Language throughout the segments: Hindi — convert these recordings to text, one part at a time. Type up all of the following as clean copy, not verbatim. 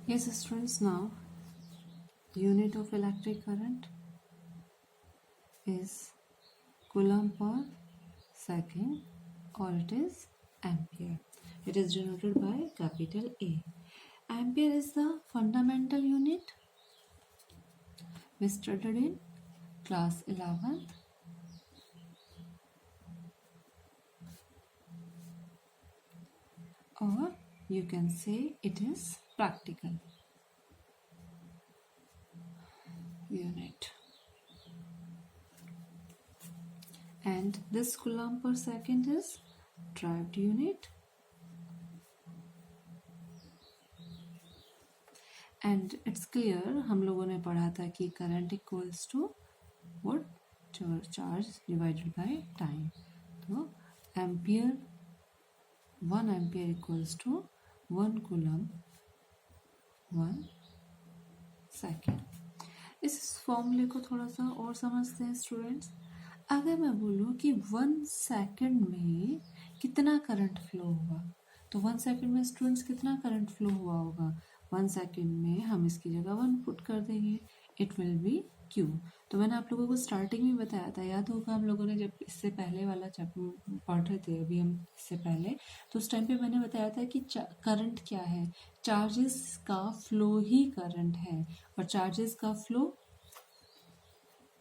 Yes, students, now unit of electric current is coulomb per second, or it is ampere. It is denoted by capital A. Ampere is the fundamental unit. We studied in class 11th. Or you can say it is practical unit. And this coulomb per second is derived unit. And it's clear, हम लोगों ने पढ़ा था कि current equals to what, charge divided by time. तो ampere, 1 ampere equals to 1 coulomb 1 second. इस फॉर्मूले को थोड़ा सा और समझते हैं स्टूडेंट्स. अगर मैं बोलूँ कि 1 सेकेंड में कितना करंट फ्लो हुआ, तो 1 सेकेंड में स्टूडेंट्स कितना करंट फ्लो हुआ होगा. 1 सेकेंड में हम इसकी जगह 1 पुट कर देंगे, इट विल बी Q. तो मैंने आप लोगों को स्टार्टिंग में बताया था, याद होगा हम लोगों ने जब इससे पहले वाला चैप्टर पढ़ रहे थे, अभी हम इससे पहले, तो उस टाइम पे मैंने बताया था कि करंट क्या है. चार्जेस का फ्लो ही करंट है, और चार्जेस का फ्लो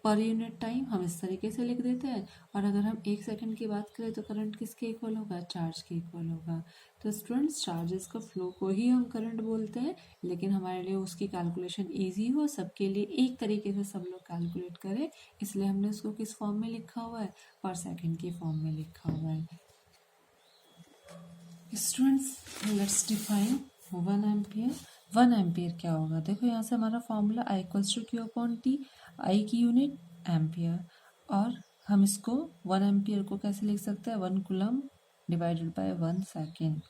पर यूनिट टाइम हम इस तरीके से लिख देते हैं. और अगर हम 1 सेकंड की बात करें तो करंट किसके इक्वल होगा, चार्ज के इक्वल होगा. तो स्टूडेंट्स, चार्जेस का फ्लो को ही हम करंट बोलते हैं, लेकिन हमारे लिए उसकी कैलकुलेशन इजी हो, सबके लिए एक तरीके से सब लोग कैलकुलेट करें, इसलिए हमने उसको किस फॉर्म में लिखा हुआ है, पर सेकेंड के फॉर्म में लिखा हुआ है. Students, let's define 1 ampere. 1 ampere क्या होगा, देखो यहाँ से हमारा formula I equals to Q upon T, I की यूनिट एम्पियर, और हम इसको 1 एम्पियर को कैसे लिख सकते हैं, 1 कूलम डिवाइडेड बाय 1 सेकेंड.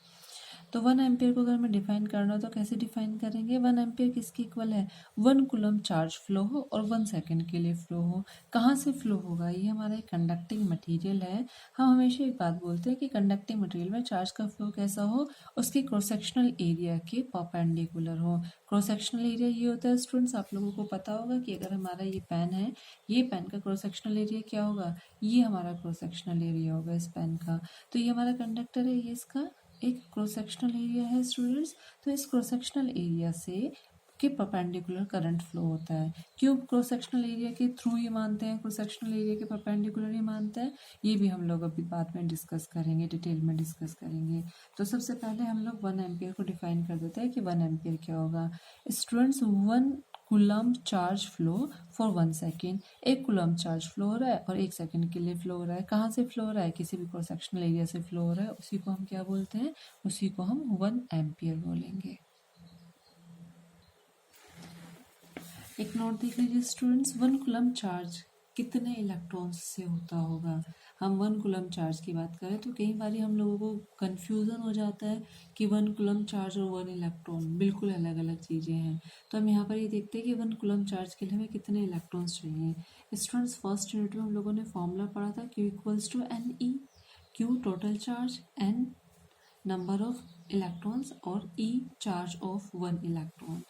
तो 1 एम्पियर को अगर हमें डिफाइन करना हो तो कैसे डिफाइन करेंगे. 1 एम्पियर किसके इक्वल है, 1 कूलम चार्ज फ्लो हो और 1 सेकेंड के लिए फ्लो हो. कहाँ से फ्लो होगा, ये हमारा एक कंडक्टिंग मटेरियल है. हम हमेशा एक बात बोलते हैं कि कंडक्टिंग मटेरियल में चार्ज का फ्लो कैसा हो, उसके क्रॉस सेक्शनल एरिया के परपेंडिकुलर हो. क्रॉस सेक्शनल एरिया ये होता है स्टूडेंट्स, आप लोगों को पता होगा कि अगर हमारा ये पेन है, ये पेन का क्रॉस सेक्शनल एरिया क्या होगा, ये हमारा क्रॉस सेक्शनल एरिया होगा इस पेन का. तो ये हमारा कंडक्टर है, ये इसका एक क्रॉस सेक्शनल एरिया है स्टूडेंट्स. तो इस क्रॉस सेक्शनल एरिया से के परपेंडिकुलर करंट फ्लो होता है. क्यों क्रॉस सेक्शनल एरिया के थ्रू ही मानते हैं, क्रॉस सेक्शनल एरिया के परपेंडिकुलर ही मानते हैं, ये भी हम लोग अभी बाद में डिस्कस करेंगे, डिटेल में डिस्कस करेंगे. तो सबसे पहले हम लोग 1 एम्पियर को डिफाइन कर देते हैं कि 1 एम्पियर क्या होगा. Students, 1 coulomb charge flow for 1 second. 1 coulomb charge flow हो रहा है और 1 सेकेंड के लिए फ्लो हो रहा है. कहाँ से फ्लो हो रहा है, किसी भी क्रॉस सेक्शनल एरिया से फ्लो हो रहा है, उसी को हम क्या बोलते हैं, उसी को हम 1 एम्पियर बोलेंगे. एक नोट देख लीजिए स्टूडेंट्स, 1 कूलम चार्ज कितने इलेक्ट्रॉन्स से होता होगा. हम 1 कूलम चार्ज की बात करें तो कई बार हम लोगों को कंफ्यूजन हो जाता है कि 1 कूलम चार्ज और 1 इलेक्ट्रॉन बिल्कुल अलग अलग चीज़ें हैं. तो हम यहाँ पर ये देखते हैं कि 1 कूलम चार्ज के लिए हमें कितने इलेक्ट्रॉन्स चाहिए. स्टूडेंट्स, फर्स्ट यूनिट में हम लोगों ने फॉर्मूला पढ़ा था, Q equals to N E. Q total charge, N number of electrons, और E चार्ज ऑफ 1 इलेक्ट्रॉन.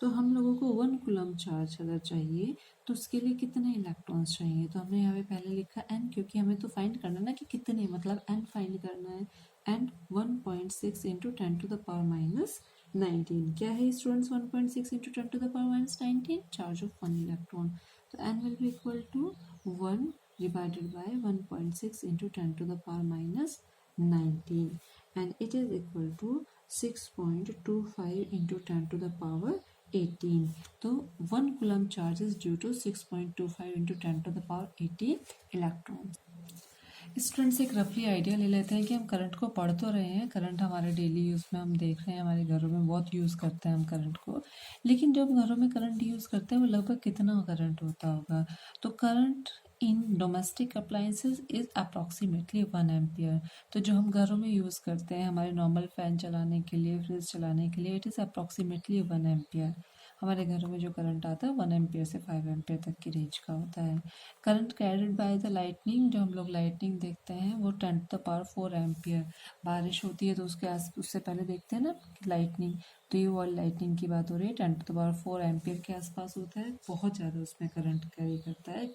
तो हम लोगों को 1 कूलम चार्ज अगर चाहिए तो उसके लिए कितने इलेक्ट्रॉन्स चाहिए. तो हमने यहाँ पे पहले लिखा n, क्योंकि हमें तो फाइंड करना है ना कि कितने, मतलब n फाइंड करना है. And 1.6 into 10 to the power minus 19 क्या है students, 1.6 into 10 to the power minus 19 charge of 1 electron. तो n will be equal to 1 divided by 1.6 into 10 to the power minus 19, and it is equal to 6.25 into 10 to the power 18. तो 1 coulomb charge is due to 6.25 into 10 to the power 18 electrons. Students, एक रफली आइडिया ले लेते हैं कि हम करंट को पढ़ तो रहे हैं, करंट हमारे डेली यूज़ में हम देख रहे हैं, हमारे घरों में बहुत यूज़ करते हैं हम करंट को, लेकिन जब घरों में करंट यूज़ करते हैं वो लगभग कितना करंट होता होगा. तो current in domestic appliances is approximately 1 ampere. तो जो हम घरों में यूज़ करते हैं हमारे नॉर्मल फ़ैन चलाने के लिए, फ्रिज चलाने के लिए, इट इज़ अप्रॉक्सीमेटली 1 एम्पियर. हमारे घरों में जो करंट आता है 1 एम्पियर से 5 एम्पियर तक की रेंज का होता है। Current carried by the lightning, जो हम लोग लाइटनिंग देखते हैं वो 10⁻⁴ एम्पियर। बारिश होती है तो उससे पहले देखते हैं ना लाइटनिंग, तो ये वाली लाइटनिंग की बात हो रही है। 10⁻⁴ एम्पियर के आसपास होता है, बहुत ज़्यादा उसमें करंट कैरी करता है।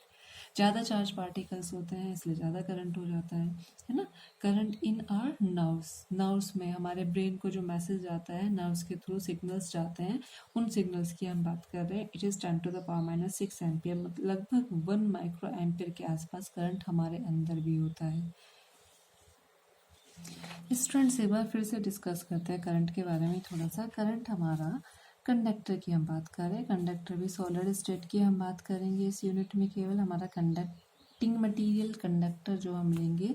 ज़्यादा चार्ज पार्टिकल्स होते हैं इसलिए ज़्यादा करंट हो जाता है ना। Current in are nerves, nerves में हमारे ब्रेन को जो मैसेज जाता है नर्व्स के थ्रू सिग्नल्स जाते हैं, उन सिग्नल्स की हम बात कर रहे हैं। इट इज़ 10⁻⁻⁶ एम्पियर, मतलब लगभग 1 माइक्रो एम्पियर के आसपास करंट हमारे अंदर भी होता है। स्टूडेंट्स एक बार फिर से डिस्कस करते हैं करंट के बारे में थोड़ा सा। करंट हमारा कंडक्टर की हम बात कर रहे हैं, कंडक्टर भी सॉलिड स्टेट की हम बात करेंगे इस यूनिट में। केवल हमारा कंडक्टिंग मटेरियल कंडक्टर जो हम लेंगे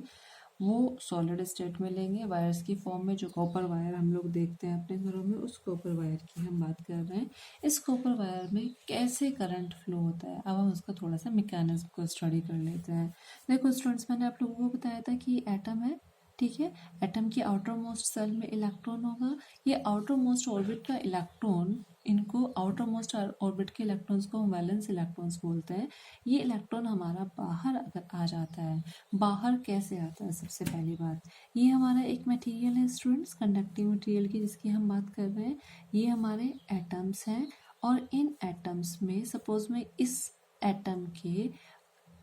वो सॉलिड स्टेट में लेंगे, वायर्स की फॉर्म में। जो कॉपर वायर हम लोग देखते हैं अपने घरों में, उस कॉपर वायर की हम बात कर रहे हैं। इस कॉपर वायर में कैसे करंट फ्लो होता है, अब हम उसका थोड़ा सा मैकेनिज्म को स्टडी कर लेते हैं। देखो स्टूडेंट्स, मैंने आप लोगों को बताया था कि एटम है, ठीक है। एटम की आउटर मोस्ट सेल में इलेक्ट्रॉन होगा। ये आउटर मोस्ट ऑर्बिट का इलेक्ट्रॉन, इनको आउटर मोस्ट ऑर्बिट के इलेक्ट्रॉन्स को हम वैलेंस इलेक्ट्रॉन्स बोलते हैं। ये इलेक्ट्रॉन हमारा बाहर अगर आ जाता है, बाहर कैसे आता है? सबसे पहली बात, ये हमारा एक मटेरियल है स्टूडेंट्स, कंडक्टिंग मटेरियल की जिसकी हम बात कर रहे हैं। ये हमारे एटम्स हैं और इन एटम्स में सपोज मैं इस एटम के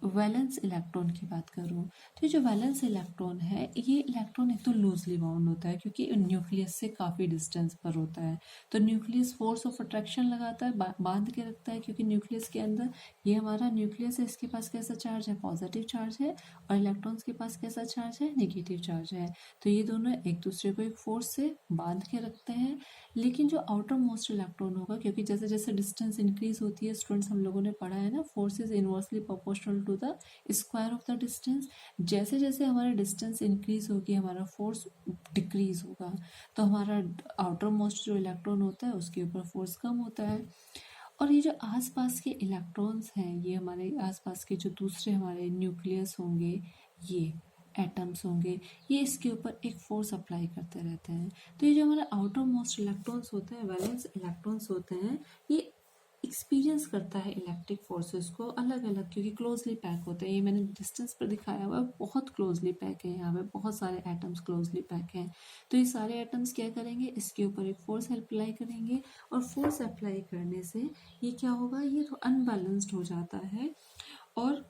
वैलेंस इलेक्ट्रॉन की बात करूँ तो जो वैलेंस इलेक्ट्रॉन है, ये इलेक्ट्रॉन एक तो लूजली बाउंड होता है क्योंकि न्यूक्लियस से काफ़ी डिस्टेंस पर होता है, तो न्यूक्लियस फोर्स ऑफ अट्रैक्शन लगाता है, बांध के रखता है। क्योंकि न्यूक्लियस के अंदर, ये हमारा न्यूक्लियस है, इसके पास कैसा चार्ज है? पॉजिटिव चार्ज है। और इलेक्ट्रॉन्स के पास कैसा चार्ज है? नेगेटिव चार्ज है। तो ये दोनों एक दूसरे को एक फोर्स से बांध के रखते हैं। लेकिन जो आउटर मोस्ट इलेक्ट्रॉन होगा, क्योंकि जैसे जैसे डिस्टेंस इंक्रीज होती है स्टूडेंट्स, हम लोगों ने पढ़ा है ना, force is inversely proportional to the square of the distance. जैसे जैसे हमारा डिस्टेंस इंक्रीज होगी हमारा फोर्स डिक्रीज होगा, तो हमारा आउटर मोस्ट जो इलेक्ट्रॉन होता है उसके ऊपर फोर्स कम होता है। और ये जो आसपास के इलेक्ट्रॉन्स हैं, ये हमारे आसपास के जो दूसरे हमारे न्यूक्लियस होंगे, ये एटम्स होंगे, ये इसके ऊपर एक फोर्स अप्लाई करते रहते हैं। तो ये जो हमारे आउटर मोस्ट इलेक्ट्रॉन्स होते हैं, वैलेंस इलेक्ट्रॉन्स होते हैं, ये एक्सपीरियंस करता है इलेक्ट्रिक फोर्सेस को अलग अलग, क्योंकि क्लोजली पैक होते हैं। ये मैंने डिस्टेंस पर दिखाया हुआ है, बहुत क्लोजली पैक है, यहाँ पे बहुत सारे एटम्स क्लोजली पैक हैं। तो ये सारे एटम्स क्या करेंगे? इसके ऊपर एक फोर्स अप्लाई करेंगे, और फोर्स अप्लाई करने से ये क्या होगा? ये तो अनबैलेंस्ड हो जाता है और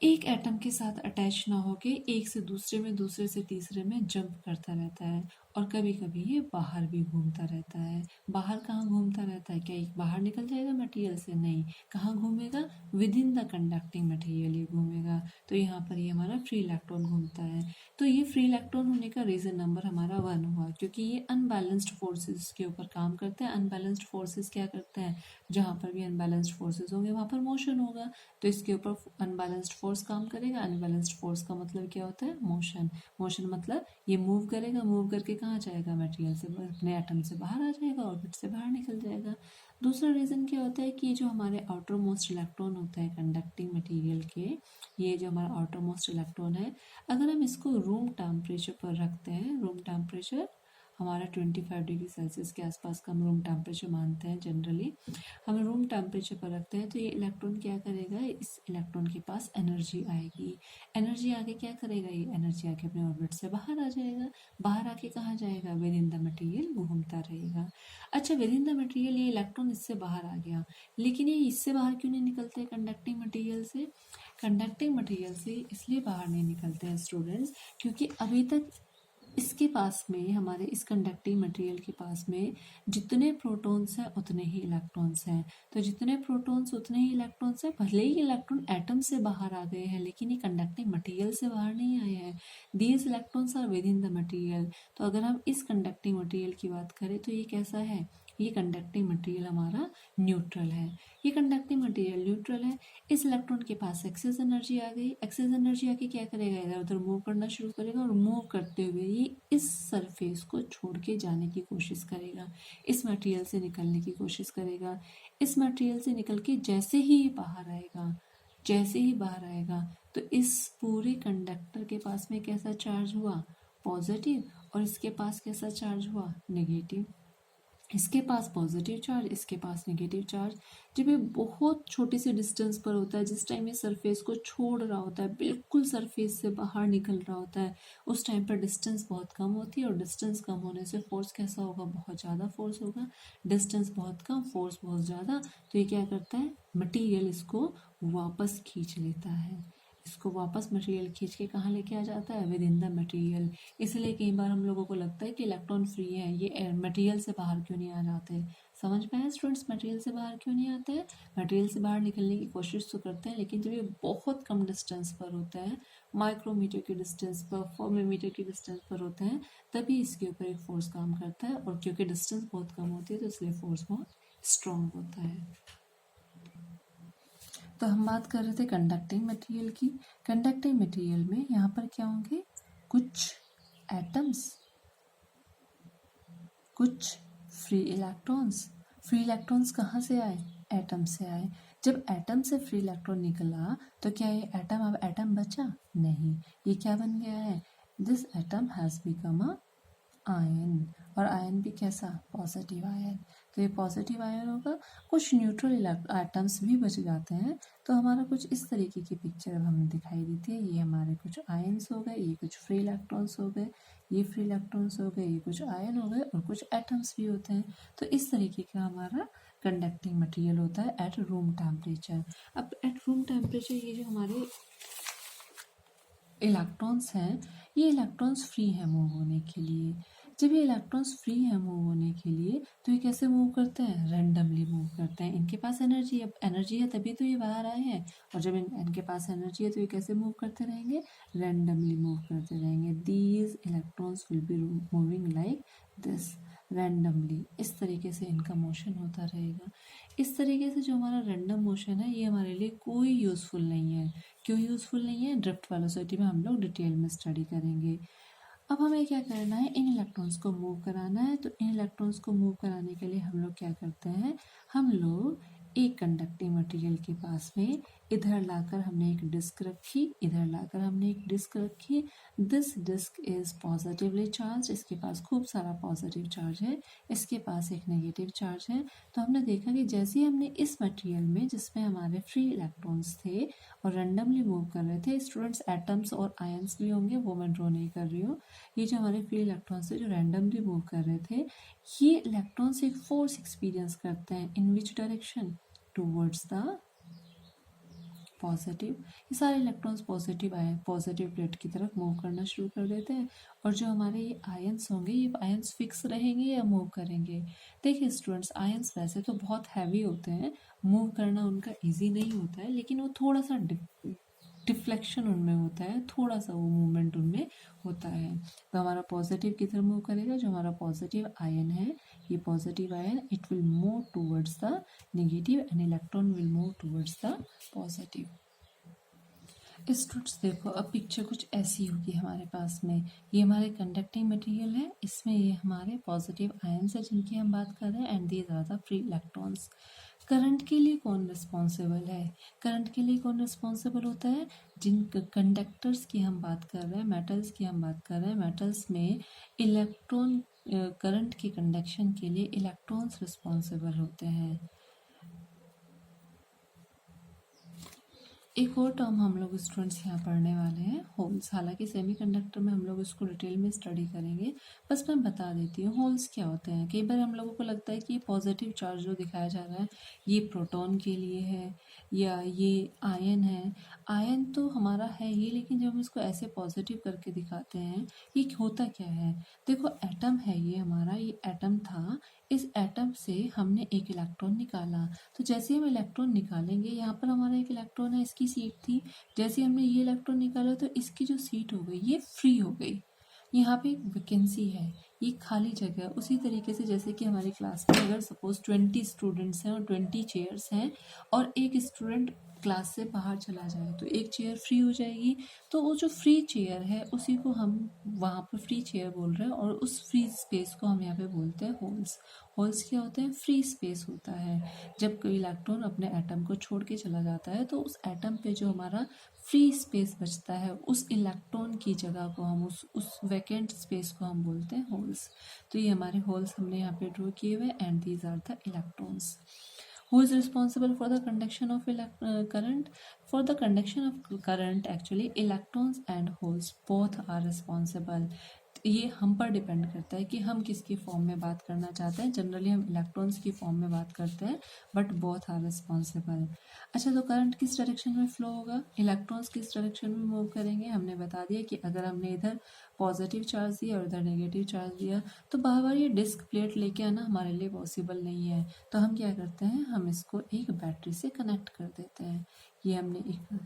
एक एटम के साथ अटैच ना होके एक से दूसरे में, दूसरे से तीसरे में जंप करता रहता है। और कभी कभी ये बाहर भी घूमता रहता है। बाहर कहाँ घूमता रहता है? क्या ये बाहर निकल जाएगा मटेरियल से? नहीं। कहाँ घूमेगा? With in the conducting material ये घूमेगा। तो यहाँ पर ये हमारा फ्री इलेक्ट्रॉन घूमता है। तो ये फ्री इलेक्ट्रॉन होने का रीजन नंबर हमारा 1 हुआ, क्योंकि ये अनबैलेंस्ड फोर्सेस के ऊपर काम करते हैं। अनबैलेंस्ड फोर्सेस क्या करते हैं? जहाँ पर भी अनबैलेंस्ड फोर्सेस होंगे वहाँ पर मोशन होगा, तो इसके ऊपर अनबैलेंस्ड फोर्स काम करेगा। अनबैलेंस्ड फोर्स का मतलब क्या होता है? मोशन। मोशन मतलब ये मूव करेगा, मूव करके कहाँ जाएगा? मटेरियल से, अपने एटम से बाहर आ जाएगा, ऑर्बिट से बाहर निकल जाएगा। दूसरा रीज़न क्या होता है कि जो हमारे आउटर मोस्ट इलेक्ट्रॉन होता है कंडक्टिंग मटेरियल के, ये जो हमारा आउटर मोस्ट इलेक्ट्रॉन है, अगर हम इसको रूम टेम्परेचर पर रखते हैं, रूम टेम्परेचर हमारा 25 डिग्री सेल्सियस के आसपास का हम रूम टेम्परेचर मानते हैं जनरली, हम रूम टेम्परेचर पर रखते हैं, तो ये इलेक्ट्रॉन क्या करेगा? इस इलेक्ट्रॉन के पास एनर्जी आएगी। एनर्जी आके क्या करेगा? ये एनर्जी आके अपने ऑर्बिट से बाहर आ जाएगा। बाहर आके कहाँ जाएगा? विद इन द मटेरियल घूमता रहेगा। अच्छा, विद इन द मटेरियल ये इलेक्ट्रॉन इससे बाहर आ गया, लेकिन ये इससे बाहर क्यों नहीं निकलते? कंडक्टिंग मटेरियल से। कंडक्टिंग मटेरियल से इसलिए बाहर नहीं निकलते हैं स्टूडेंट्स, क्योंकि अभी तक इसके पास में, हमारे इस कंडक्टिंग मटेरियल के पास में जितने प्रोटॉन्स हैं उतने ही इलेक्ट्रॉन्स हैं। तो जितने प्रोटॉन्स उतने ही इलेक्ट्रॉन्स हैं। भले ही इलेक्ट्रॉन एटम से बाहर आ गए हैं, लेकिन ये कंडक्टिंग मटेरियल से बाहर नहीं आए हैं। These electrons are within the material. तो अगर हम इस कंडक्टिंग मटेरियल की बात करें तो ये कैसा है? ये कंडक्टिंग मटेरियल हमारा न्यूट्रल है। ये कंडक्टिंग मटेरियल न्यूट्रल है। इस इलेक्ट्रॉन के पास एक्सेस एनर्जी आ गई। एक्सेस एनर्जी आके क्या करेगा? इधर उधर मूव करना शुरू करेगा, और मूव करते हुए ये इस सरफेस को छोड़ के जाने की कोशिश करेगा, इस मटेरियल से निकलने की कोशिश करेगा। इस मटेरियल से निकल के जैसे ही ये बाहर आएगा, जैसे ही बाहर आएगा, तो इस पूरे कंडक्टर के पास में कैसा चार्ज हुआ? पॉजिटिव। और इसके पास कैसा चार्ज हुआ? नेगेटिव। इसके पास पॉजिटिव चार्ज, इसके पास नेगेटिव चार्ज। जब ये बहुत छोटी सी डिस्टेंस पर होता है, जिस टाइम ये सरफेस को छोड़ रहा होता है, बिल्कुल सरफेस से बाहर निकल रहा होता है, उस टाइम पर डिस्टेंस बहुत कम होती है। और डिस्टेंस कम होने से फोर्स कैसा होगा, बहुत ज़्यादा फोर्स होगा। डिस्टेंस बहुत कम, फोर्स बहुत ज़्यादा, तो ये क्या करता है, मटीरियल इसको वापस खींच लेता है। इसको वापस मटेरियल खींच के कहाँ लेके आ जाता है, विद इन द मटेरियल। इसलिए कई बार हम लोगों को लगता है कि इलेक्ट्रॉन फ्री है, ये मटेरियल से बाहर क्यों नहीं आ जाते। समझ में आया स्टूडेंट्स, मटेरियल से बाहर क्यों नहीं आते हैं। मटेरियल से बाहर निकलने की कोशिश तो करते हैं, लेकिन जब ये बहुत कम डिस्टेंस पर होता है, माइक्रोमीटर की डिस्टेंस पर, 4 मिलीमीटर की डिस्टेंस पर होते हैं, तभी इसके ऊपर एक फोर्स काम करता है। और क्योंकि डिस्टेंस बहुत कम होती है तो इसलिए फोर्स बहुत स्ट्रॉन्ग होता है। तो हम बात कर रहे थे कंडक्टिंग मटेरियल की। कंडक्टिंग मटेरियल में यहाँ पर क्या होंगे, कुछ एटम्स, कुछ फ्री इलेक्ट्रॉन्स। फ्री इलेक्ट्रॉन्स कहाँ से आए, एटम से आए। जब एटम से फ्री इलेक्ट्रॉन निकला तो क्या ये एटम अब एटम बचा, नहीं, ये क्या बन गया है, this atom has become a ion. और आयन भी कैसा, पॉजिटिव आयन। तो ये पॉजिटिव आयन होगा। कुछ न्यूट्रल एटम्स भी बच जाते हैं, तो हमारा कुछ इस तरीके की पिक्चर अब हमें दिखाई देती है। ये हमारे कुछ आयन्स हो गए, ये कुछ फ्री इलेक्ट्रॉन्स हो गए, ये फ्री इलेक्ट्रॉन्स हो गए, ये कुछ आयन हो गए, और कुछ एटम्स भी होते हैं। तो इस तरीके का हमारा कंडक्टिंग मटेरियल होता है एट रूम टेम्परेचर। अब एट रूम टेम्परेचर ये जो हमारे इलेक्ट्रॉन्स हैं, ये इलेक्ट्रॉन्स फ्री हैं मूव होने के लिए। जब ये इलेक्ट्रॉन्स फ्री है मूव होने के लिए, तो ये कैसे मूव करते हैं, रैंडमली मूव करते हैं। इनके पास एनर्जी, अब एनर्जी है तभी तो ये बाहर आए हैं। और जब इनके पास एनर्जी है तो ये कैसे मूव करते रहेंगे, रैंडमली मूव करते रहेंगे। These electrons will be moving like this, randomly. इस तरीके से इनका मोशन होता रहेगा। इस तरीके से जो हमारा रैंडम मोशन है, ये हमारे लिए कोई यूज़फुल नहीं है। क्यों यूज़फुल नहीं है, ड्रिफ्ट वेलोसिटी में हम लोग डिटेल में स्टडी करेंगे। अब हमें क्या करना है, इन इलेक्ट्रॉन्स को मूव कराना है। तो इन इलेक्ट्रॉन्स को मूव कराने के लिए हम लोग क्या करते हैं, हम लोग एक कंडक्टिंग मटेरियल के पास में इधर लाकर हमने एक डिस्क रखी, इधर लाकर हमने एक डिस्क रखी। This disc is positively charge, इसके पास खूब सारा पॉजिटिव चार्ज है, इसके पास एक नेगेटिव चार्ज है। तो हमने देखा कि जैसे ही हमने इस मटेरियल में, जिसमें हमारे फ्री इलेक्ट्रॉन्स थे और रैंडमली मूव कर रहे थे, स्टूडेंट्स एटम्स और आयंस भी होंगे, वो मैं ड्रॉ नहीं कर रही हूँ। ये जो हमारे फ्री इलेक्ट्रॉन्स थे जो रैंडमली मूव कर रहे थे, ये इलेक्ट्रॉन्स एक फोर्स एक्सपीरियंस करते हैं। In which direction, towards the positive. ये सारे इलेक्ट्रॉन्स पॉजिटिव प्लेट की तरफ मूव करना शुरू कर देते हैं। और जो हमारे ये आयंस होंगे, ये आयंस फिक्स रहेंगे या मूव करेंगे। देखिए स्टूडेंट्स, आयंस वैसे तो बहुत हैवी होते हैं, मूव करना उनका इजी नहीं होता है, लेकिन वो थोड़ा सा डिफ्लेक्शन उनमें होता है, थोड़ा सा वो मूवमेंट उनमें होता है। तो हमारा पॉजिटिव की तरफ मूव करेगा। जो हमारा पॉजिटिव आयन है, ये positive ion, it will move towards the negative and electron will move towards the positive. Students देखो, अब पिक्चर कुछ ऐसी होगी हमारे पास में। ये हमारे कंडक्टिंग मटेरियल है, इसमें ये हमारे पॉजिटिव आयंस है जिनकी हम बात कर रहे हैं, and these are the free electrons. Current के लिए कौन रिस्पॉन्सिबल है, करंट के लिए कौन रिस्पॉन्सिबल होता है, जिन कंडक्टर्स की हम बात कर रहे हैं, मेटल्स की हम बात कर रहे हैं, मेटल्स में इलेक्ट्रॉन, करंट की कंडक्शन के लिए इलेक्ट्रॉन्स रिस्पॉन्सिबल होते हैं। एक और टर्म हम लोग स्टूडेंट्स यहाँ पढ़ने वाले हैं, होल्स। हालांकि सेमीकंडक्टर में हम लोग इसको डिटेल में स्टडी करेंगे, बस मैं बता देती हूँ होल्स क्या होते हैं। कई बार हम लोगों को लगता है कि ये पॉजिटिव चार्ज जो दिखाया जा रहा है ये प्रोटॉन के लिए है या ये आयन है। आयन तो हमारा है ये, लेकिन जब हम इसको ऐसे पॉजिटिव करके दिखाते हैं, ये होता क्या है। देखो एटम है ये हमारा, ये एटम था, इस एटम से हमने एक इलेक्ट्रॉन निकाला। तो जैसे हम इलेक्ट्रॉन निकालेंगे, यहाँ पर हमारा एक इलेक्ट्रॉन है, इसकी सीट थी, जैसे हमने ये इलेक्ट्रॉन निकाला तो इसकी जो सीट हो गई ये फ्री हो गई, यहाँ पे एक वैकेंसी है, ये खाली जगह है। उसी तरीके से जैसे कि हमारी क्लास में अगर सपोज 20 स्टूडेंट्स हैं और 20 चेयर्स हैं और एक स्टूडेंट क्लास से बाहर चला जाए तो एक चेयर फ्री हो जाएगी, तो वो जो फ्री चेयर है उसी को हम वहाँ पर फ्री चेयर बोल रहे हैं, और उस फ्री स्पेस को हम यहाँ पे बोलते हैं होल्स। होल्स क्या होते हैं? फ्री स्पेस होता है। जब कोई इलेक्ट्रॉन अपने एटम को छोड़ के चला जाता है तो उस एटम पे जो हमारा फ्री स्पेस बचता है, उस इलेक्ट्रॉन की जगह को हम उस वैकेंट स्पेस को हम बोलते हैं होल्स। तो ये हमारे होल्स हमने यहाँ पे ड्रॉ किए हुए, and these are the electrons. Who is responsible for the conduction of current? For the conduction of current, actually electrons and holes both are responsible. ये हम पर डिपेंड करता है कि हम किसकी फॉर्म में बात करना चाहते हैं। जनरली हम इलेक्ट्रॉन्स की फॉर्म में बात करते हैं, बट बोथ आर रिस्पॉन्सिबल। अच्छा, तो करंट किस डायरेक्शन में फ्लो होगा? इलेक्ट्रॉन्स किस डायरेक्शन में मूव करेंगे? हमने बता दिया कि अगर हमने इधर पॉजिटिव चार्ज दिया और इधर नेगेटिव चार्ज दिया तो बार बार ये डिस्क प्लेट लेके आना हमारे लिए पॉसिबल नहीं है। तो हम क्या करते हैं, हम इसको एक बैटरी से कनेक्ट कर देते हैं। ये हमने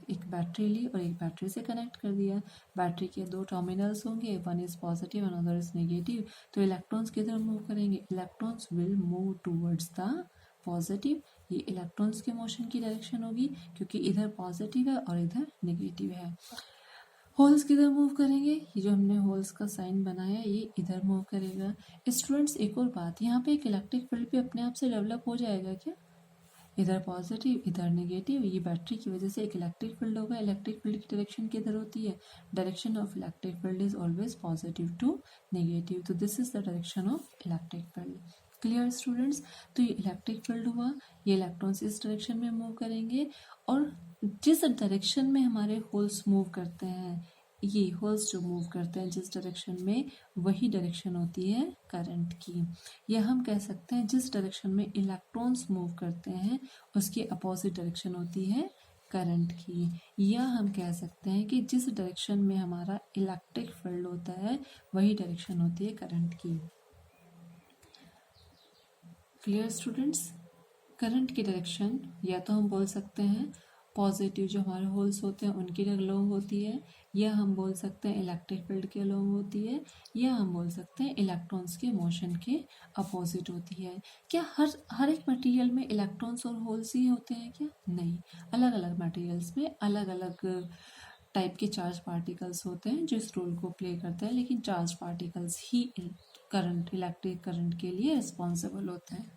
एक बैटरी ली और एक बैटरी से कनेक्ट कर दिया। बैटरी के दो टर्मिनल्स होंगे, one is positive and other is negative. तो इलेक्ट्रॉन्स किधर मूव करेंगे? Electrons will move towards the positive. ये इलेक्ट्रॉन्स के मोशन की डायरेक्शन होगी, क्योंकि इधर पॉजिटिव है और इधर नेगेटिव है। होल्स किधर मूव करेंगे? ये जो हमने होल्स का साइन बनाया ये इधर मूव करेगा। स्टूडेंट्स, एक और बात, यहाँ पे एक इलेक्ट्रिक फील्ड भी अपने आप से डेवलप हो जाएगा क्या? इधर पॉजिटिव इधर नेगेटिव, ये बैटरी की वजह से एक इलेक्ट्रिक फील्ड होगा। इलेक्ट्रिक फील्ड की डायरेक्शन किधर होती है? Direction of electric field is always positive to negative. तो this is the direction of electric field. Clear students? तो ये इलेक्ट्रिक फील्ड हुआ, ये इलेक्ट्रॉन्स इस डायरेक्शन में मूव करेंगे, और जिस डायरेक्शन में हमारे होल्स मूव करते हैं, ये होल्स जो मूव करते हैं जिस डायरेक्शन में, वही डायरेक्शन होती है करंट की। या हम कह सकते हैं जिस डायरेक्शन में इलेक्ट्रॉन्स मूव करते हैं उसकी अपोजिट डायरेक्शन होती है करंट की। या हम कह सकते हैं कि जिस डायरेक्शन में हमारा इलेक्ट्रिक फील्ड होता है वही डायरेक्शन होती है करंट की। Clear students? करंट की डायरेक्शन या तो हम बोल सकते हैं पॉजिटिव जो हमारे होल्स होते हैं उनके अलोंग होती है, या हम बोल सकते हैं इलेक्ट्रिक फील्ड के अलोंग होती है, या हम बोल सकते हैं इलेक्ट्रॉन्स के मोशन के अपोजिट होती है। क्या हर एक मटेरियल में इलेक्ट्रॉन्स और होल्स ही होते हैं क्या? नहीं, अलग अलग मटेरियल्स में अलग अलग टाइप के चार्ज पार्टिकल्स होते हैं जो इस रोल को प्ले करते हैं, लेकिन चार्ज पार्टिकल्स ही इलेक्ट्रिक करंट के लिए रिस्पॉन्सिबल होते हैं।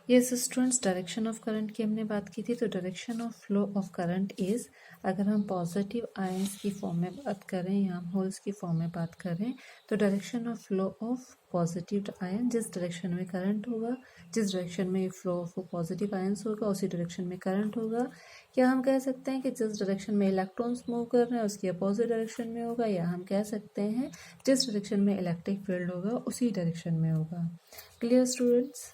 Yes students, direction of current की हमने बात की थी। तो direction of flow of current is, अगर हम पॉजिटिव आयंस की फॉर्म में बात करें या हम होल्स की फॉर्म में बात करें, तो direction of flow of positive ion, जिस डायरेक्शन में करंट होगा, जिस डायरेक्शन में फ्लो ऑफ पॉजिटिव आयंस होगा उसी डायरेक्शन में करंट होगा। या हम कह सकते हैं कि जिस डायरेक्शन में इलेक्ट्रॉन्स मूव कर रहे हैं उसकी अपोजिट डायरेक्शन में होगा, या हम कह सकते हैं जिस डायरेक्शन में इलेक्ट्रिक फील्ड होगा उसी डायरेक्शन में होगा। Clear students?